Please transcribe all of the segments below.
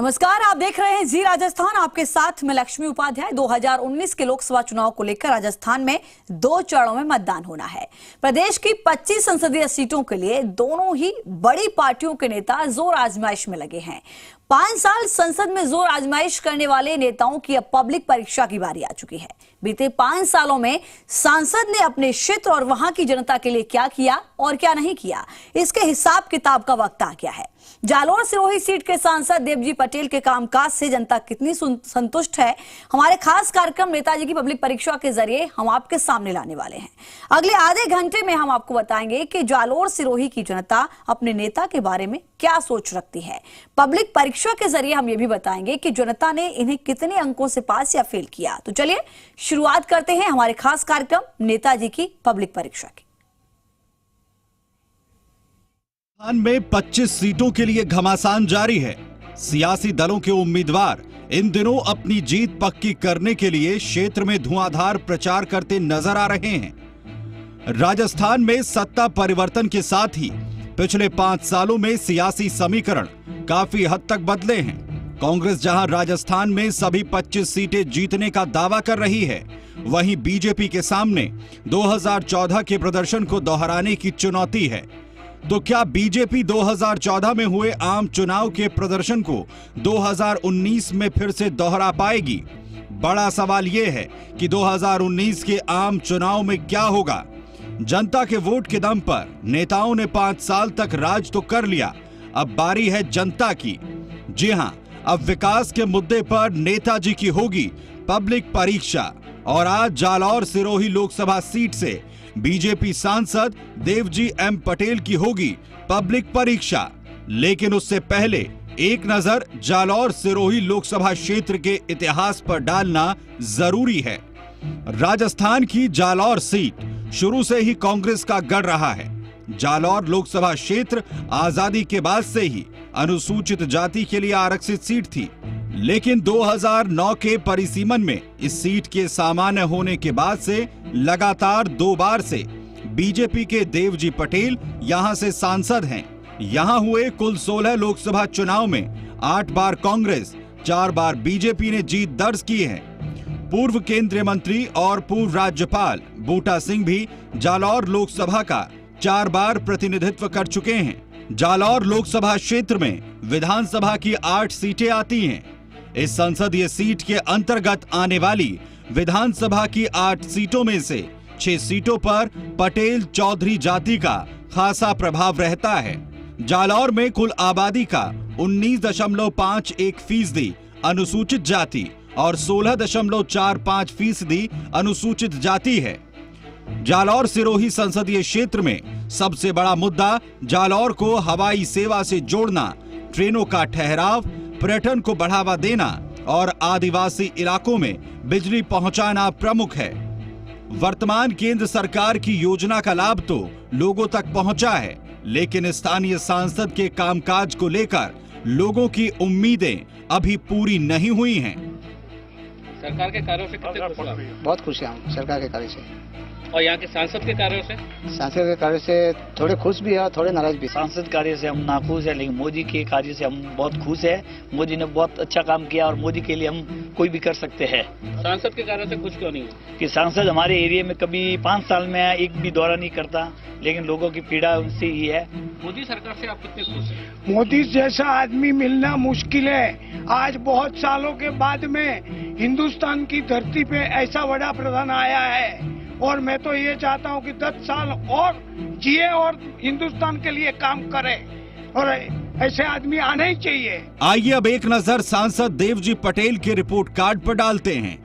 नमस्कार, आप देख रहे हैं जी राजस्थान। आपके साथ मैं लक्ष्मी उपाध्याय। 2019 के लोकसभा चुनाव को लेकर राजस्थान में 2 चरणों में मतदान होना है। प्रदेश की 25 संसदीय सीटों के लिए दोनों ही बड़ी पार्टियों के नेता जोर आजमाइश में लगे हैं। 5 साल संसद में जोर आजमाइश करने वाले नेताओं की अब पब्लिक परीक्षा की बारी आ चुकी है। बीते 5 सालों में सांसद ने अपने क्षेत्र और वहां की जनता के लिए क्या किया और क्या नहीं किया, इसके हिसाब किताब का वक्त आ गया है। जालोर सिरोही सीट के सांसद देवजी पटेल के कामकाज से जनता कितनी संतुष्ट है, हमारे खास कार्यक्रम नेताजी की पब्लिक परीक्षा के जरिए हम आपके सामने लाने वाले हैं। अगले आधे घंटे में हम आपको बताएंगे कि जालोर सिरोही की जनता अपने नेता के बारे में क्या सोच रखती है। पब्लिक परीक्षा के जरिए हम ये भी बताएंगे कि जनता ने इन्हें कितने अंकों से पास या फेल किया। तो चलिए शुरुआत करते हैं हमारे खास कार्यक्रम नेताजी की पब्लिक परीक्षा की। राजस्थान में 25 सीटों के लिए घमासान जारी है। सियासी दलों के उम्मीदवार इन दिनों अपनी जीत पक्की करने के लिए क्षेत्र में धुआंधार प्रचार करते नजर आ रहे हैं। राजस्थान में सत्ता परिवर्तन के साथ ही पिछले 5 सालों में सियासी समीकरण काफी हद तक बदले हैं। कांग्रेस जहां राजस्थान में सभी 25 सीटें जीतने का दावा कर रही है, वहीं बीजेपी के सामने 2014 के प्रदर्शन को दोहराने की चुनौती है। तो क्या बीजेपी 2014 में हुए आम चुनाव के प्रदर्शन को 2019 में फिर से दोहरा पाएगी? बड़ा सवाल यह है कि 2019 के आम चुनाव में क्या होगा। जनता के वोट के दम पर नेताओं ने 5 साल तक राज तो कर लिया, अब बारी है जनता की। जी हां, अब विकास के मुद्दे पर नेताजी की होगी पब्लिक परीक्षा। और आज जालौर सिरोही लोकसभा सीट से बीजेपी सांसद देवजी एम पटेल की होगी पब्लिक परीक्षा। लेकिन उससे पहले एक नजर जालौर सिरोही लोकसभा क्षेत्र के इतिहास पर डालना जरूरी है। राजस्थान की जालौर सीट शुरू से ही कांग्रेस का गढ़ रहा है। जालौर लोकसभा क्षेत्र आजादी के बाद से ही अनुसूचित जाति के लिए आरक्षित सीट थी, लेकिन 2009 के परिसीमन में इस सीट के सामान्य होने के बाद से लगातार 2 बार से बीजेपी के देवजी पटेल यहां से सांसद हैं। यहां हुए कुल 16 लोकसभा चुनाव में 8 बार कांग्रेस, 4 बार बीजेपी ने जीत दर्ज की है। पूर्व केंद्रीय मंत्री और पूर्व राज्यपाल बूटा सिंह भी जालौर लोकसभा का 4 बार प्रतिनिधित्व कर चुके हैं। जालौर लोकसभा क्षेत्र में विधानसभा की 8 सीटें आती हैं। इस संसदीय सीट के अंतर्गत आने वाली विधानसभा की 8 सीटों में से 6 सीटों पर पटेल चौधरी जाति का खासा प्रभाव रहता है। जालौर में कुल आबादी का 19.51% अनुसूचित जाति और 16.45% अनुसूचित जाति है। जालौर सिरोही संसदीय क्षेत्र में सबसे बड़ा मुद्दा जालौर को हवाई सेवा से जोड़ना, ट्रेनों का ठहराव, पर्यटन को बढ़ावा देना और आदिवासी इलाकों में बिजली पहुंचाना प्रमुख है। वर्तमान केंद्र सरकार की योजना का लाभ तो लोगों तक पहुंचा है, लेकिन स्थानीय सांसद के कामकाज को लेकर लोगों की उम्मीदें अभी पूरी नहीं हुई हैं। सरकार के कार्यों से कितने खुश हैं? बहुत खुश हैं हम सरकार के कार्य से। और यहाँ के सांसद के कार्यों से? सांसद के कार्य से थोड़े खुश भी है और थोड़े नाराज भी। सांसद कार्य से हम नाखुश है, लेकिन मोदी के कार्य से हम बहुत खुश है। मोदी ने बहुत अच्छा काम किया और मोदी के लिए हम कोई भी कर सकते हैं। सांसद के कार्यों से खुश क्यों नहीं है? कि सांसद हमारे एरिया में कभी 5 साल में एक भी दौरा नहीं करता, लेकिन लोगों की पीड़ा उनसे ही है। मोदी सरकार से आप कितने खुश हैं? मोदी जैसा आदमी मिलना मुश्किल है। आज बहुत सालों के बाद में हिंदुस्तान की धरती पे ऐसा बड़ा प्रधान आया है, और मैं तो ये चाहता हूँ कि 10 साल और जिए और हिंदुस्तान के लिए काम करे, और ऐसे आदमी आने ही चाहिए। आइए अब एक नजर सांसद देवजी पटेल के रिपोर्ट कार्ड पर डालते हैं।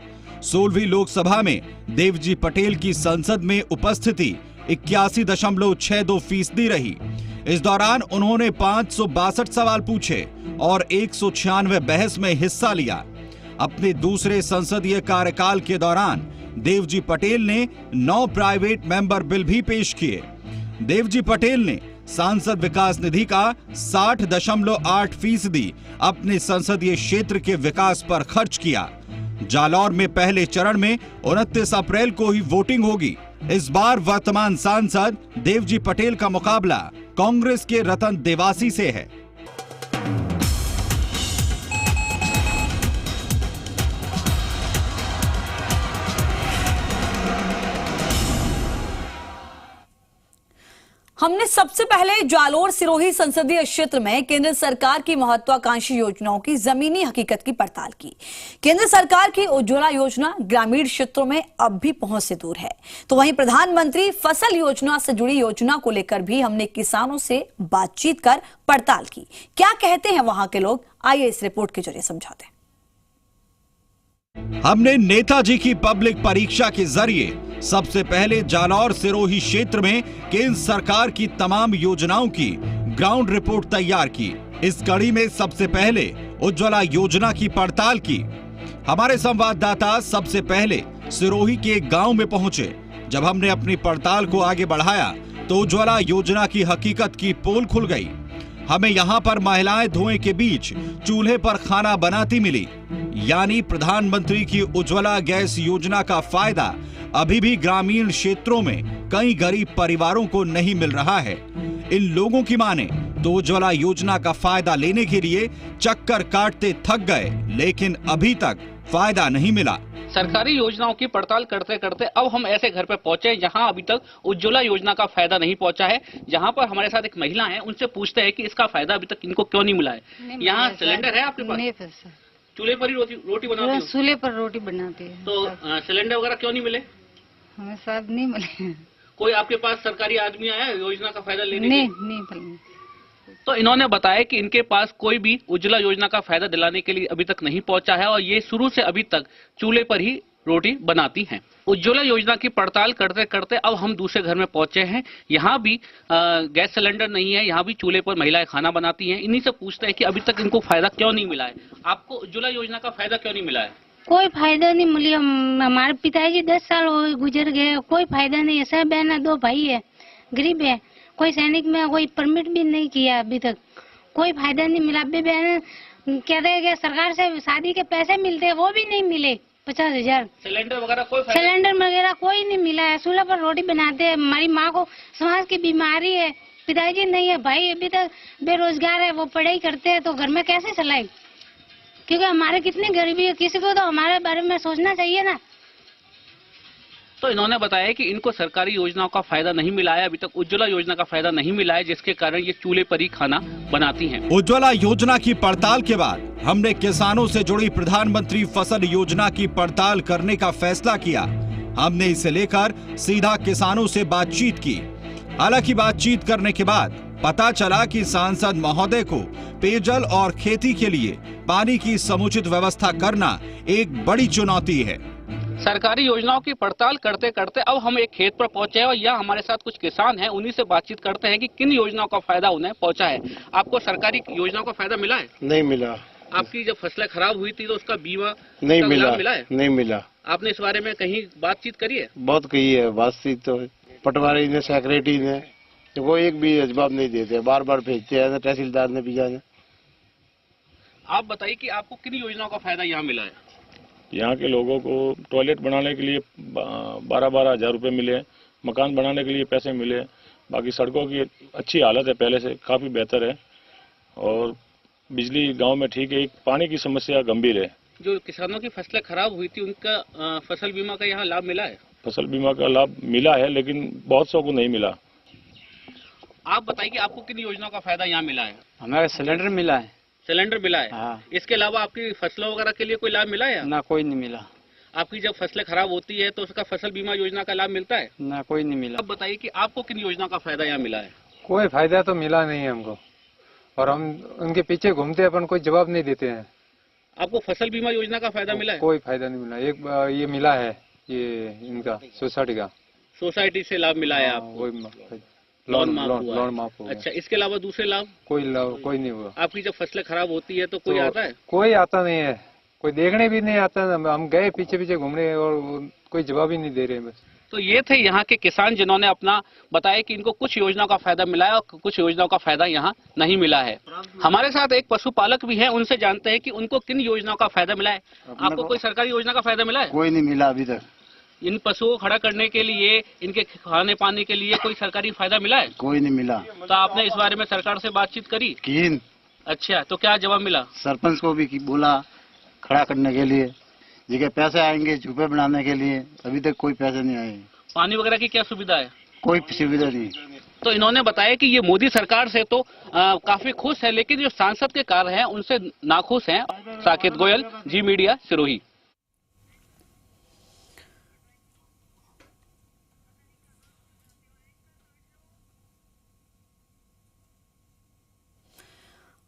16वीं लोकसभा में देवजी पटेल की संसद में उपस्थिति 81.62% रही। इस दौरान उन्होंने 562 सवाल पूछे और 196 बहस में हिस्सा लिया। अपने दूसरे संसदीय कार्यकाल के दौरान देवजी पटेल ने 9 प्राइवेट मेंबर बिल भी पेश किए। देवजी पटेल ने सांसद विकास निधि का 60.8% अपने संसदीय क्षेत्र के विकास पर खर्च किया। जालौर में पहले चरण में 29 अप्रैल को ही वोटिंग होगी। इस बार वर्तमान सांसद देवजी पटेल का मुकाबला कांग्रेस के रतन देवासी से है। हमने सबसे पहले जालोर सिरोही संसदीय क्षेत्र में केंद्र सरकार की महत्वाकांक्षी योजनाओं की जमीनी हकीकत की पड़ताल की। केंद्र सरकार की उज्ज्वला योजना ग्रामीण क्षेत्रों में अब भी पहुंच से दूर है, तो वहीं प्रधानमंत्री फसल योजना से जुड़ी योजना को लेकर भी हमने किसानों से बातचीत कर पड़ताल की। क्या कहते हैं वहां के लोग, आइए इस रिपोर्ट के जरिए समझाते हैं। हमने नेताजी की पब्लिक परीक्षा के जरिए सबसे पहले जालौर सिरोही क्षेत्र में केंद्र सरकार की तमाम योजनाओं की ग्राउंड रिपोर्ट तैयार की। इस कड़ी में सबसे पहले उज्ज्वला योजना की पड़ताल की। हमारे संवाददाता सबसे पहले सिरोही के एक गांव में पहुंचे। जब हमने अपनी पड़ताल को आगे बढ़ाया तो उज्ज्वला योजना की हकीकत की पोल खुल गई। हमें यहाँ पर महिलाएं धुएं के बीच चूल्हे पर खाना बनाती मिली। यानी प्रधानमंत्री की उज्ज्वला गैस योजना का फायदा अभी भी ग्रामीण क्षेत्रों में कई गरीब परिवारों को नहीं मिल रहा है। इन लोगों की माने तो उज्ज्वला योजना का फायदा लेने के लिए चक्कर काटते थक गए, लेकिन अभी तक फायदा नहीं मिला। सरकारी योजनाओं की पड़ताल करते करते अब हम ऐसे घर पे पहुंचे जहां अभी तक उज्ज्वला योजना का फायदा नहीं पहुंचा है। जहां पर हमारे साथ एक महिला है, उनसे पूछते हैं कि इसका फायदा अभी तक इनको क्यों नहीं मिला है। यहाँ सिलेंडर है आपके पास? नहीं सर, चूल्हे पर ही रोटी बनाती हो? चूल्हे पर रोटी बनाती है। तो सिलेंडर वगैरह क्यों नहीं मिले? हमें शायद नहीं मिले। कोई आपके पास सरकारी आदमी आया योजना का फायदा लेने? नहीं मिले। तो इन्होंने बताया कि इनके पास कोई भी उज्ज्वला योजना का फायदा दिलाने के लिए अभी तक नहीं पहुंचा है और ये शुरू से अभी तक चूल्हे पर ही रोटी बनाती हैं। उज्ज्वला योजना की पड़ताल करते करते अब हम दूसरे घर में पहुंचे हैं। यहाँ भी गैस सिलेंडर नहीं है, यहाँ भी चूल्हे पर महिलाएं खाना बनाती हैं। इन्हीं से पूछते हैं कि अभी तक इनको फायदा क्यों नहीं मिला है। आपको उज्ज्वला योजना का फायदा क्यों नहीं मिला है? कोई फायदा नहीं मिला। हमारे पिताजी 10 साल हो गुजर गए, कोई फायदा नहीं है। 6 बहन है, 2 भाई है, गरीब है। कोई सैनिक में कोई परमिट भी नहीं किया अभी तक, कोई फायदा नहीं मिला। अभी बहन कहते हैं कि सरकार से शादी के पैसे मिलते हैं, वो भी नहीं मिले। 50,000 सिलेंडर वगैरह कोई नहीं मिला है। चूल्हा पर रोटी बनाते हैं। हमारी माँ को समाज की बीमारी है, पिताजी नहीं है, भाई अभी तक बेरोजगार है, वो पढ़ाई करते हैं, तो घर में कैसे चलाए? क्योंकि हमारे कितनी गरीबी है, किसी को तो हमारे बारे में सोचना चाहिए ना। तो इन्होंने बताया कि इनको सरकारी योजनाओं का फायदा नहीं मिला है, अभी तक उज्ज्वला योजना का फायदा नहीं मिला है, जिसके कारण ये चूल्हे पर ही खाना बनाती हैं। उज्ज्वला योजना की पड़ताल के बाद हमने किसानों से जुड़ी प्रधानमंत्री फसल योजना की पड़ताल करने का फैसला किया। हमने इसे लेकर सीधा किसानों से बातचीत की। हालांकि बातचीत करने के बाद पता चला कि सांसद महोदय को पेयजल और खेती के लिए पानी की समुचित व्यवस्था करना एक बड़ी चुनौती है। सरकारी योजनाओं की पड़ताल करते करते अब हम एक खेत पर पहुंचे हैं और यहाँ हमारे साथ कुछ किसान हैं। उन्हीं से बातचीत करते हैं कि किन योजनाओं का फायदा उन्हें पहुंचा है। आपको सरकारी योजनाओं का फायदा मिला है? नहीं मिला। आपकी जब फसलें खराब हुई थी तो उसका बीमा नहीं मिला है? नहीं मिला। आपने इस बारे में कहीं बातचीत करी है? बहुत कही है बातचीत, तो पटवारी ने, सेक्रेटरी ने, वो एक भी जवाब नहीं देते, बार बार भेजते हैं, तहसीलदार ने भी जाना। आप बताइए कि आपको किन योजनाओं का फायदा यहाँ मिला है? यहाँ के लोगों को टॉयलेट बनाने के लिए 12-12 हज़ार रुपये मिले, मकान बनाने के लिए पैसे मिले। बाकी सड़कों की अच्छी हालत है, पहले से काफ़ी बेहतर है। और बिजली गांव में ठीक है। एक पानी की समस्या गंभीर है। जो किसानों की फसलें खराब हुई थी उनका फसल बीमा का यहाँ लाभ मिला है? फसल बीमा का लाभ मिला है, लेकिन बहुत सौ को नहीं मिला। आप बताइए कि आपको किन योजनाओं का फायदा यहाँ मिला है? हमें सिलेंडर मिला है। सिलेंडर मिला है? हाँ। इसके अलावा आपकी फसलों वगैरह के लिए कोई लाभ मिला है? ना, कोई नहीं मिला। आपकी जब फसलें खराब होती है तो उसका फसल बीमा योजना का लाभ मिलता है? ना, कोई नहीं मिला। अब बताइए कि आपको किन योजना का फायदा यहाँ मिला है? कोई फायदा तो मिला नहीं है हमको, और हम उनके पीछे घूमते हैं, अपन कोई जवाब नहीं देते हैं। आपको फसल बीमा योजना का फायदा मिला है? कोई फायदा नहीं मिला। एक ये मिला है, ये इनका सोसाइटी का, सोसाइटी से लाभ मिला है आपको? लोन माफ हुआ। अच्छा, इसके अलावा दूसरे लाभ? कोई नहीं हुआ। आपकी जब फसलें खराब होती है तो कोई आता है? कोई आता नहीं है, कोई देखने भी नहीं आता। हम गए पीछे पीछे घूम रहे हैं और कोई जवाब ही नहीं दे रहे। बस तो ये थे यहाँ के किसान जिन्होंने अपना बताया कि इनको कुछ योजनाओं का फायदा मिला है और कुछ योजनाओं का फायदा यहाँ नहीं मिला है। हमारे साथ एक पशुपालक भी हैं, उनसे जानते हैं कि उनको किन योजनाओं का फायदा मिला है। आपको कोई सरकारी योजना का फायदा मिला है? कोई नहीं मिला अभी तक। इन पशुओं को खड़ा करने के लिए, इनके खाने पाने के लिए कोई सरकारी फायदा मिला है? कोई नहीं मिला। तो आपने इस बारे में सरकार से बातचीत करी? की। अच्छा, तो क्या जवाब मिला? सरपंच को भी बोला खड़ा करने के लिए, जगह पैसे आएंगे झूपे बनाने के लिए, अभी तक कोई पैसे नहीं आए। पानी वगैरह की क्या सुविधा है? कोई सुविधा नहीं। तो इन्होंने बताया कि ये मोदी सरकार से तो काफी खुश है, लेकिन जो सांसद के कार्य हैं उनसे नाखुश हैं। साकेत गोयल, जी मीडिया, सिरोही।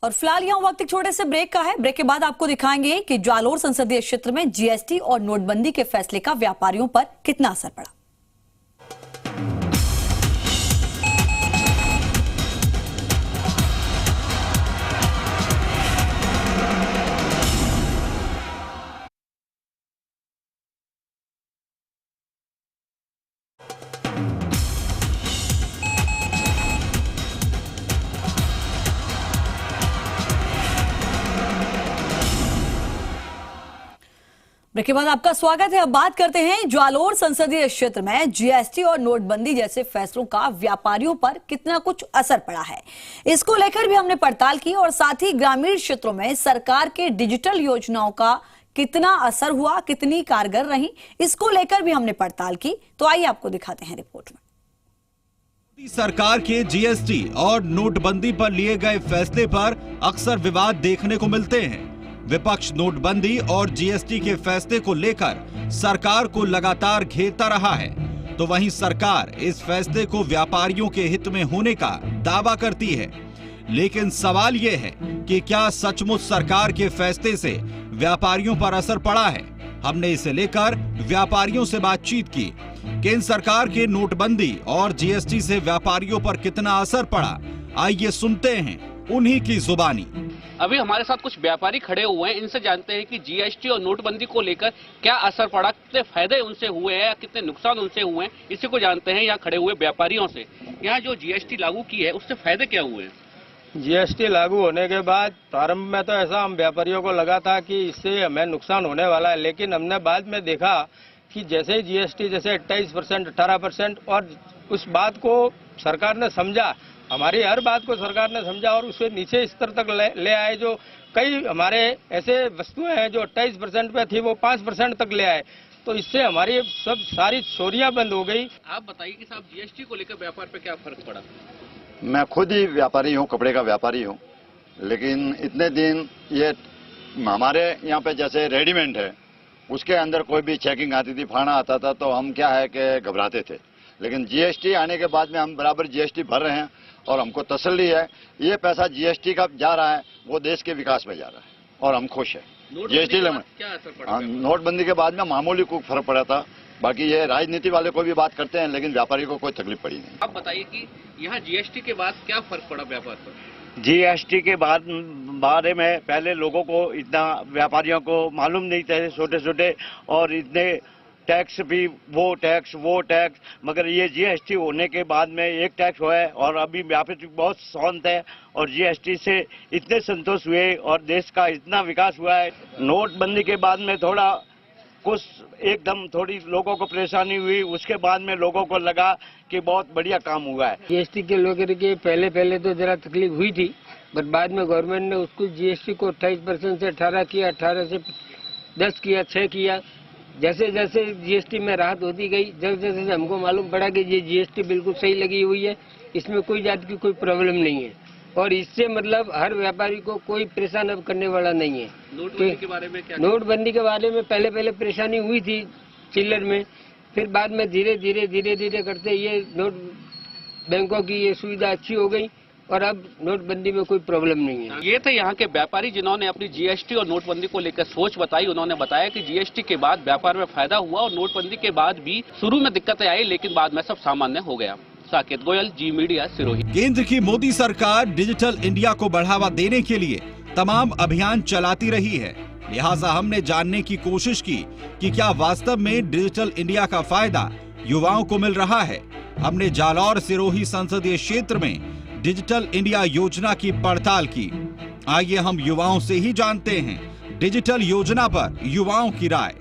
और फिलहाल यहाँ वक्त एक छोटे से ब्रेक का है। ब्रेक के बाद आपको दिखाएंगे कि जालोर संसदीय क्षेत्र में जीएसटी और नोटबंदी के फैसले का व्यापारियों पर कितना असर पड़ा। ब्रेक के बाद आपका स्वागत है। अब बात करते हैं जालोर संसदीय क्षेत्र में जीएसटी और नोटबंदी जैसे फैसलों का व्यापारियों पर कितना कुछ असर पड़ा है। इसको लेकर भी हमने पड़ताल की और साथ ही ग्रामीण क्षेत्रों में सरकार के डिजिटल योजनाओं का कितना असर हुआ, कितनी कारगर रही, इसको लेकर भी हमने पड़ताल की। तो आइए आपको दिखाते हैं रिपोर्ट में। मोदी सरकार के जीएसटी और नोटबंदी पर लिए गए फैसले पर अक्सर विवाद देखने को मिलते हैं। विपक्ष नोटबंदी और जीएसटी के फैसले को लेकर सरकार को लगातार घेरता रहा है, तो वहीं सरकार इस फैसले को व्यापारियों के हित में होने का दावा करती है। लेकिन सवाल ये है कि क्या सचमुच सरकार के फैसले से व्यापारियों पर असर पड़ा है। हमने इसे लेकर व्यापारियों से बातचीत की। केंद्र सरकार के नोटबंदी और जीएसटी से व्यापारियों पर कितना असर पड़ा, आइए सुनते हैं उन्हीं की जुबानी। अभी हमारे साथ कुछ व्यापारी खड़े हुए हैं, इनसे जानते हैं कि जीएसटी और नोटबंदी को लेकर क्या असर पड़ा, कितने फायदे उनसे हुए हैं या कितने नुकसान उनसे हुए हैं, इसी को जानते हैं यहाँ खड़े हुए व्यापारियों से। यहाँ जो जीएसटी लागू की है उससे फायदे क्या हुए हैं? जीएसटी लागू होने के बाद प्रारंभ में तो ऐसा हम व्यापारियों को लगा था कि इससे हमें नुकसान होने वाला है, लेकिन हमने बाद में देखा कि जैसे जीएसटी जैसे 28%, 18% और उस बात को सरकार ने समझा, हमारी हर बात को सरकार ने समझा और उसे नीचे स्तर तक ले आए। जो कई हमारे ऐसे वस्तुएं हैं जो 28% पे थी वो 5% तक ले आए, तो इससे हमारी सब सारी चोरियां बंद हो गई। आप बताइए कि साहब जीएसटी को लेकर व्यापार पे क्या फर्क पड़ा? मैं खुद ही व्यापारी हूँ, कपड़े का व्यापारी हूँ, लेकिन इतने दिन ये हमारे यहाँ पे जैसे रेडीमेड है उसके अंदर कोई भी चेकिंग आती थी, फाड़ा आता था, तो हम क्या है कि घबराते थे। लेकिन जीएसटी आने के बाद में हम बराबर जीएसटी भर रहे हैं और हमको तसल्ली है ये पैसा जीएसटी का जा रहा है वो देश के विकास में जा रहा है और हम खुश है। जीएसटी क्या असर पड़ा? नोटबंदी के बाद में मामूली कुछ फर्क पड़ा था, बाकी ये राजनीति वाले कोई भी बात करते हैं, लेकिन व्यापारी को कोई तकलीफ पड़ी नहीं। आप बताइए कि यहाँ जीएसटी के बाद क्या फर्क पड़ा व्यापार पर? जीएसटी के बाद बारे में पहले लोगों को इतना व्यापारियों को मालूम नहीं थे, छोटे छोटे, और इतने टैक्स भी वो टैक्स, मगर ये जीएसटी होने के बाद में एक टैक्स हुआ है और अभी व्यापारी बहुत शांत है और जीएसटी से इतने संतोष हुए और देश का इतना विकास हुआ है। नोटबंदी के बाद में थोड़ा कुछ एकदम थोड़ी लोगों को परेशानी हुई, उसके बाद में लोगों को लगा कि बहुत बढ़िया काम हुआ है। जीएसटी के लेकर के पहले तो जरा तकलीफ हुई थी, बट बाद में गवर्नमेंट ने उसको जीएसटी को 28% से 18 किया, 18 से 10 किया, 6 किया। जैसे जैसे जीएसटी में राहत होती गई, जैसे जैसे हमको मालूम पड़ा कि ये जीएसटी बिल्कुल सही लगी हुई है, इसमें कोई जात की कोई प्रॉब्लम नहीं है और इससे मतलब हर व्यापारी को कोई परेशान अब करने वाला नहीं है। नोटबंदी के बारे में क्या? नोटबंदी के बारे में पहले परेशानी हुई थी चिल्लर में, फिर बाद में धीरे धीरे करते ये नोट बैंकों की ये सुविधा अच्छी हो गई और अब नोटबंदी में कोई प्रॉब्लम नहीं है। ये थे यहाँ के व्यापारी जिन्होंने अपनी जीएसटी और नोटबंदी को लेकर सोच बताई। उन्होंने बताया कि जीएसटी के बाद व्यापार में फायदा हुआ और नोटबंदी के बाद भी शुरू में दिक्कतें आई, लेकिन बाद में सब सामान्य हो गया। साकेत गोयल, जी मीडिया, सिरोही। केंद्र की मोदी सरकार डिजिटल इंडिया को बढ़ावा देने के लिए तमाम अभियान चलाती रही है, लिहाजा हमने जानने की कोशिश की कि क्या वास्तव में डिजिटल इंडिया का फायदा युवाओं को मिल रहा है। हमने जालौर सिरोही संसदीय क्षेत्र में डिजिटल इंडिया योजना की पड़ताल की। आइए हम युवाओं से ही जानते हैं डिजिटल योजना पर युवाओं की राय।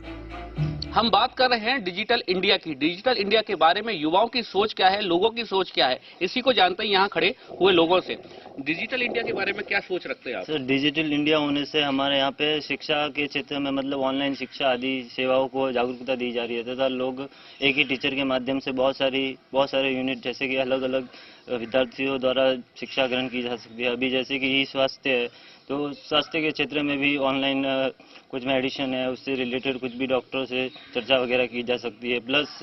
हम बात कर रहे हैं डिजिटल इंडिया की। डिजिटल इंडिया के बारे में युवाओं की सोच क्या है, लोगों की सोच क्या है, इसी को जानते हैं यहाँ खड़े हुए लोगों से। डिजिटल इंडिया के बारे में क्या सोच रखते हैं आप? सर, डिजिटल इंडिया होने से हमारे यहाँ पे शिक्षा के क्षेत्र में मतलब ऑनलाइन शिक्षा आदि सेवाओं को जागरूकता दी जा रही है तथा लोग एक ही टीचर के माध्यम से बहुत सारे यूनिट जैसे कि अलग अलग विद्यार्थियों द्वारा शिक्षा ग्रहण की जा सकती है। अभी जैसे कि ई स्वास्थ्य है, तो स्वास्थ्य के क्षेत्र में भी ऑनलाइन कुछ मेडिसिन है, उससे रिलेटेड कुछ भी डॉक्टरों से चर्चा वगैरह की जा सकती है। प्लस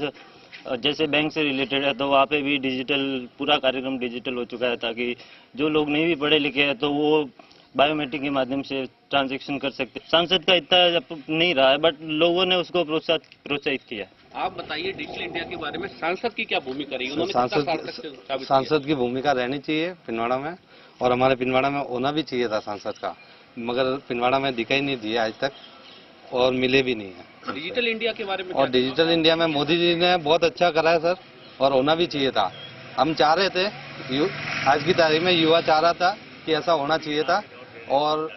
जैसे बैंक से रिलेटेड है तो वहाँ पे भी डिजिटल पूरा कार्यक्रम डिजिटल हो चुका है, ताकि जो लोग नहीं भी पढ़े लिखे हैं तो वो बायोमेट्रिक के माध्यम से ट्रांजैक्शन कर सकते हैं। सांसद का इतना नहीं रहा है, बट लोगों ने उसको प्रोत्साहित किया। आप बताइए डिजिटल इंडिया के बारे में सांसद की क्या भूमिका रही? उन्होंने सांसद की भूमिका रहनी चाहिए पिंडवाड़ा में, और हमारे पिंडवाड़ा में होना भी चाहिए था सांसद का, मगर पिंडवाड़ा में दिखाई नहीं दिया आज तक और मिले भी नहीं है। डिजिटल इंडिया के बारे में और डिजिटल इंडिया में मोदी जी ने बहुत अच्छा करा है सर, और होना भी चाहिए था। हम चाह रहे थे, आज की तारीख में युवा चाह रहा था कि ऐसा होना चाहिए था, और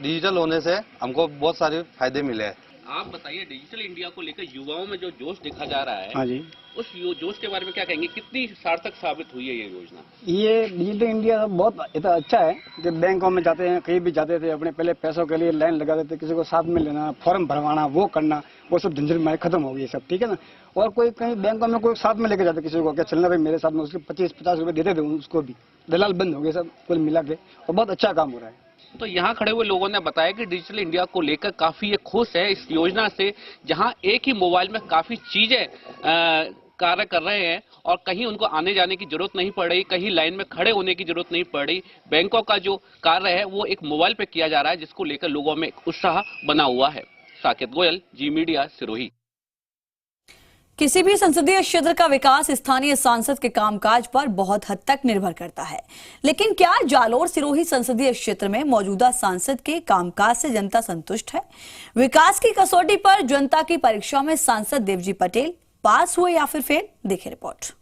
डिजिटल होने से हमको बहुत सारे फायदे मिले हैं। आप बताइए डिजिटल इंडिया को लेकर युवाओं में जो जोश देखा जा रहा है, हाँ जी, उस जोश के बारे में क्या कहेंगे? कितनी सार्थक साबित हुई है ये योजना? ये डिजिटल इंडिया बहुत इतना अच्छा है कि बैंकों में जाते हैं, कहीं भी जाते थे, अपने पहले पैसों के लिए लाइन लगाते थे, किसी को साथ में लेना, फॉर्म भरवाना, वो करना, वो सब झंझट में खत्म हो गई सब, ठीक है ना। और कोई कहीं बैंकों में कोई साथ में लेके जाते किसी को, क्या चलना भाई मेरे साथ में, उसके 25-50 रुपए देते थे, उसको भी दलाल बंद हो गए सब कुल मिला के, और बहुत अच्छा काम हो रहा है। तो यहाँ खड़े हुए लोगों ने बताया कि डिजिटल इंडिया को लेकर काफी ये खुश है इस योजना से, जहाँ एक ही मोबाइल में काफी चीजें कार्य कर रहे हैं और कहीं उनको आने जाने की जरूरत नहीं पड़ रही, कहीं लाइन में खड़े होने की जरूरत नहीं पड़ रही। बैंकों का जो कार्य है वो एक मोबाइल पे किया जा रहा है, जिसको लेकर लोगों में उत्साह बना हुआ है। साकेत गोयल, जी मीडिया, सिरोही। किसी भी संसदीय क्षेत्र का विकास स्थानीय सांसद के कामकाज पर बहुत हद तक निर्भर करता है, लेकिन क्या जालोर सिरोही संसदीय क्षेत्र में मौजूदा सांसद के कामकाज से जनता संतुष्ट है? विकास की कसौटी पर जनता की परीक्षा में सांसद देवजी पटेल पास हुए या फिर फेल? देखिए रिपोर्ट।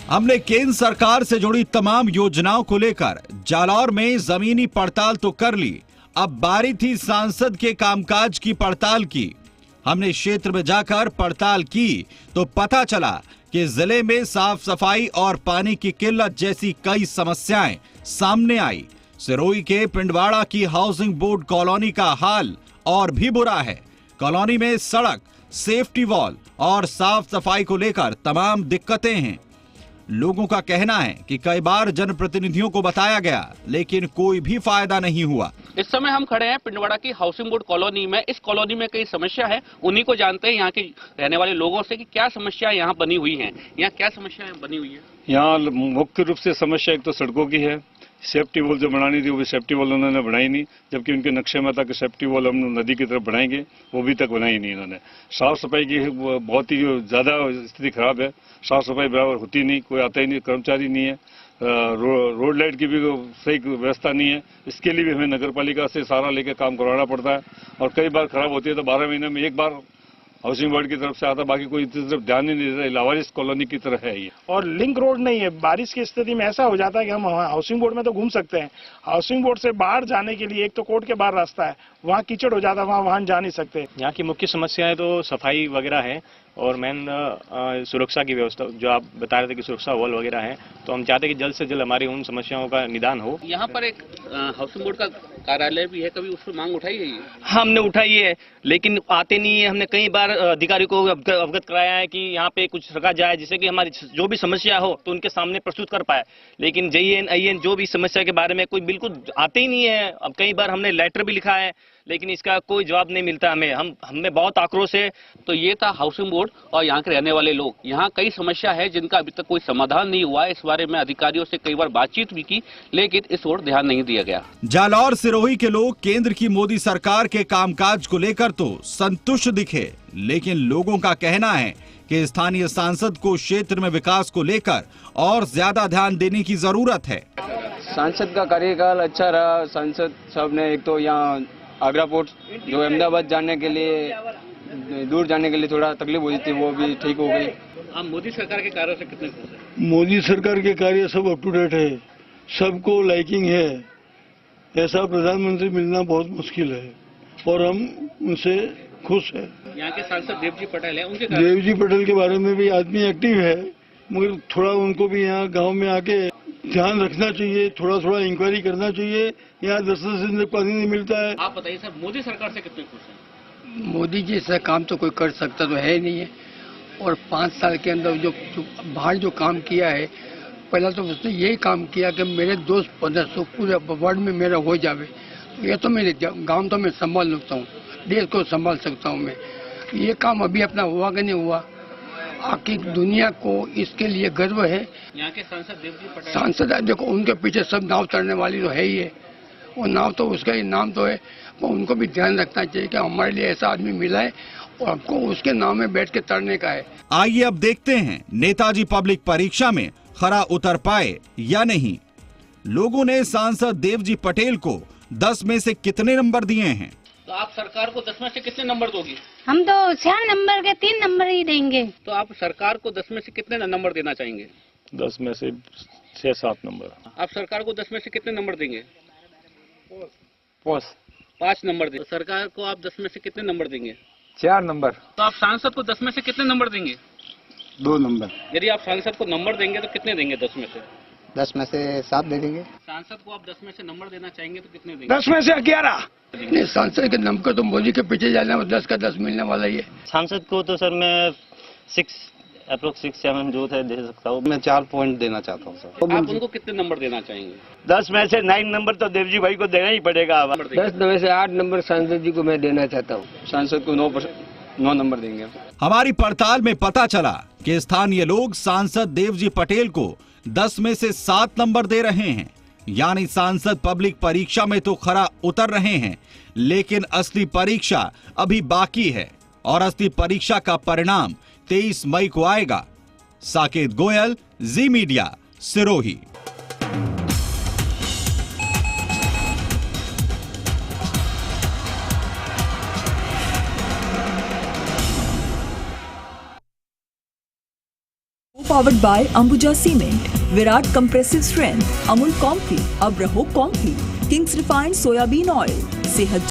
हमने केंद्र सरकार से जुड़ी तमाम योजनाओं को लेकर जालौर में जमीनी पड़ताल तो कर ली, अब बारी थी सांसद के कामकाज की पड़ताल की। हमने क्षेत्र में जाकर पड़ताल की तो पता चला कि जिले में साफ सफाई और पानी की किल्लत जैसी कई समस्याएं सामने आई। सिरोही के पिंडवाड़ा की हाउसिंग बोर्ड कॉलोनी का हाल और भी बुरा है। कॉलोनी में सड़क, सेफ्टी वॉल और साफ सफाई को लेकर तमाम दिक्कतें हैं। लोगों का कहना है कि कई बार जनप्रतिनिधियों को बताया गया, लेकिन कोई भी फायदा नहीं हुआ। इस समय हम खड़े हैं पिंडवाड़ा की हाउसिंग बोर्ड कॉलोनी में। इस कॉलोनी में कई समस्या है, उन्हीं को जानते हैं यहाँ के रहने वाले लोगों से कि क्या समस्या यहाँ बनी हुई है। यहाँ क्या समस्या बनी हुई है? यहाँ मुख्य रूप से समस्या एक तो सड़कों की है। सेफ्टी वॉल जो बनानी थी वो भी सेफ्टी वॉल उन्होंने बनाई नहीं, जबकि उनके नक्शे में था कि सेफ्टी वॉल हम नदी की तरफ बनाएंगे, वो भी तक बनाई नहीं इन्होंने। साफ सफाई की बहुत ही ज्यादा स्थिति खराब है, साफ सफाई बराबर होती नहीं, कोई आता ही नहीं, कर्मचारी नहीं है। रोड लाइट की भी सही व्यवस्था नहीं है, इसके लिए भी हमें नगर पालिका से सहारा लेकर काम करवाना पड़ता है, और कई बार खराब होती है तो 12 महीने में एक बार हाउसिंग बोर्ड की तरफ से आता, बाकी कोई तरफ ध्यान ही नहीं देता। लावारिस कॉलोनी की तरह है ये, और लिंक रोड नहीं है। बारिश की स्थिति में ऐसा हो जाता है कि हम हाउसिंग बोर्ड में तो घूम सकते हैं, हाउसिंग बोर्ड से बाहर जाने के लिए एक तो कोर्ट के बाहर रास्ता है, वहाँ कीचड़ हो जाता है, वहाँ वाहन जा नहीं सकते। यहाँ की मुख्य समस्याएं तो सफाई वगैरह है, और मेन सुरक्षा की व्यवस्था, जो आप बता रहे थे कि सुरक्षा वॉल वगैरह है, तो हम चाहते हैं कि जल्द से जल्द हमारी उन समस्याओं का निदान हो। यहाँ पर एक हाउसिंग बोर्ड का कार्यालय भी है, कभी उस पर मांग उठाई है? हमने उठाई है, लेकिन आते नहीं है। हमने कई बार अधिकारी को अवगत कराया है कि यहाँ पे कुछ रखा जाए, जिससे कि हमारी जो भी समस्या हो तो उनके सामने प्रस्तुत कर पाए, लेकिन JN जो भी समस्या के बारे में कोई बिल्कुल आते ही नहीं है। अब कई बार हमने लेटर भी लिखा है, लेकिन इसका कोई जवाब नहीं मिलता हमें। हमें बहुत आक्रोश है। तो ये था हाउसिंग बोर्ड और यहाँ के रहने वाले लोग। यहाँ कई समस्या है जिनका अभी तक कोई समाधान नहीं हुआ है। इस बारे में अधिकारियों से कई बार बातचीत भी की, लेकिन इस ओर ध्यान नहीं दिया गया। जालौर सिरोही के लोग केंद्र की मोदी सरकार के कामकाज को लेकर तो संतुष्ट दिखे, लेकिन लोगों का कहना है कि स्थानीय सांसद को क्षेत्र में विकास को लेकर और ज्यादा ध्यान देने की जरूरत है। सांसद का कार्यकाल अच्छा रहा। सांसद साहब ने एक तो यहाँ आगरा पोर्ट जो अहमदाबाद जाने के लिए, दूर जाने के लिए थोड़ा तकलीफ होती थी, वो भी ठीक हो गई। आप मोदी सरकार के कार्यों से कितने खुश हैं? मोदी सरकार के कार्य सब अप टू डेट है, सबको लाइकिंग है। ऐसा प्रधानमंत्री मिलना बहुत मुश्किल है, और हम उनसे खुश है। यहाँ के सांसद देवजी पटेल है, उनके देवजी पटेल के बारे में भी आदमी एक्टिव है, मगर थोड़ा उनको भी यहाँ गांव में आके ध्यान रखना चाहिए, थोड़ा थोड़ा इंक्वायरी करना चाहिए। यहाँ 10-10 दिन तक पानी नहीं मिलता है। आप बताइए सर, मोदी सरकार से कितने खुश हैं? मोदी जी ऐसा काम तो कोई कर सकता तो है नहीं है, और 5 साल के अंदर जो बाहर जो काम किया है, पहला तो उसने यही काम किया कि मेरे दोस्त 1500 पूरे वर्ल्ड में मेरा हो जावे। ये तो मेरे गांव तो मैं संभाल सकता हूँ, देश को संभाल सकता हूँ मैं। ये काम अभी अपना हुआ कि नहीं हुआ, आखिर दुनिया को इसके लिए गर्व है। यहाँ के सांसद देवजी पटेल, सांसद देखो उनके पीछे सब नाव चढ़ने वाली तो है ही है, वो नाव तो उसका ही नाम तो है, तो उनको भी ध्यान रखना चाहिए कि हमारे लिए ऐसा आदमी मिला है और हमको उसके नाव में बैठ के तैरने का है। आइए अब देखते हैं नेताजी पब्लिक परीक्षा में खरा उतर पाए या नहीं। लोगों ने सांसद देवजी पटेल को 10 में से कितने नंबर दिए हैं? तो आप सरकार को 10 में से कितने नंबर दोगी? हम तो 4 नंबर के 3 नंबर ही देंगे। तो आप सरकार को 10 में से कितने नंबर देना चाहेंगे? 10 में से 6-7 नंबर। आप सरकार को 10 में से कितने नंबर देंगे? 5 नंबर देंगे। तो सरकार को आप 10 में से कितने नंबर देंगे? 4 नंबर। तो आप सांसद को 10 में से कितने नंबर देंगे? 2 नंबर। यदि आप सांसद को नंबर देंगे तो कितने देंगे 10 में से? 10 में से 7 दे देंगे। सांसद को आप 10 में से नंबर देना चाहेंगे तो कितने देंगे? 10 में से 11। नहीं, सांसद के नंबर तो मोदी के पीछे जाना है, 10 का 10 मिलने वाला ही है। सांसद को तो सर मैं 6-7 जो है दे सकता हूँ। मैं 4 पॉइंट देना चाहता हूँ सर। आप उनको कितने नंबर देना चाहेंगे? 10 में से 9 नंबर तो देवजी भाई को देना ही पड़ेगा। 10 में से 8 नंबर सांसद जी को मैं देना चाहता हूँ। सांसद को 9 नंबर देंगे। हमारी पड़ताल में पता चला कि स्थानीय लोग सांसद देवजी पटेल को 10 में से 7 नंबर दे रहे हैं, यानी सांसद पब्लिक परीक्षा में तो खरा उतर रहे हैं, लेकिन असली परीक्षा अभी बाकी है और असली परीक्षा का परिणाम 23 मई को आएगा। Saket Goyal, Zee media, Sirohi. Powered by Ambuja Cement, Virat Compressive Strength, Amul Comfy, अब रहो Comfy, King's Refined Soya Bean Oil, सेहत